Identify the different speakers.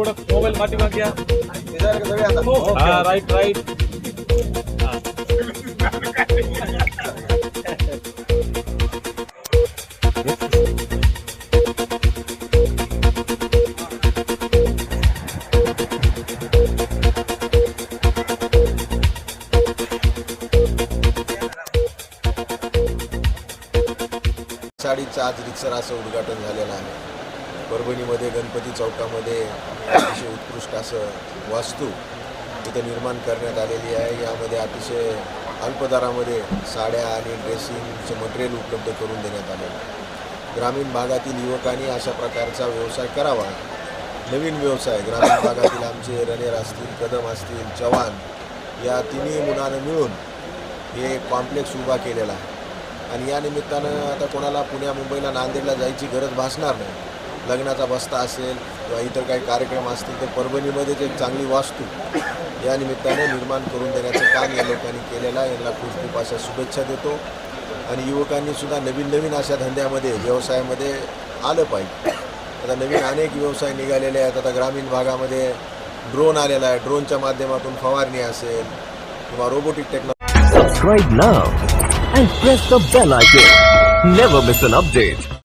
Speaker 1: थोडं मोबाईल पाठीमाग घ्या. हा राईट राईट.
Speaker 2: साडीचं आज रिक्सर असं उद्घाटन झालेलं आहे. परभणीमध्ये गणपती चौकामध्ये अतिशय उत्कृष्ट असं वास्तू इथं निर्माण करण्यात आलेली आहे. यामध्ये अतिशय अल्प दरामध्ये साड्या आणि ड्रेसिंगचं मटेरियल उपलब्ध करून देण्यात आले. ग्रामीण भागातील युवकांनी अशा प्रकारचा व्यवसाय करावा. नवीन व्यवसाय ग्रामीण भागातील आमचे रणेर असतील, कदम असतील, चव्हाण या तिन्ही मुलांना मिळून हे कॉम्प्लेक्स उभा केलेला आहे. आणि या निमित्तानं आता कोणाला पुण्या मुंबईला नांदेडला जायची गरज भासणार नाही. लग्नाचा बस्ता असेल किंवा इतर काही कार्यक्रम असतील तर परभणीमध्येच एक चांगली वास्तू या निमित्ताने निर्माण करून देण्याचं काम या लोकांनी केलेलं आहे. यांना खूप खूप अशा शुभेच्छा देतो. आणि युवकांनीसुद्धा नवीन नवीन अशा धंद्यामध्ये व्यवसायामध्ये आलं पाहिजे. आता नवीन अनेक व्यवसाय निघालेले आहेत. आता ग्रामीण भागामध्ये ड्रोन आलेला आहे. ड्रोनच्या माध्यमातून फवारणी असेल किंवा robotic technology.
Speaker 3: Subscribe now and press the bell icon. Never miss an update.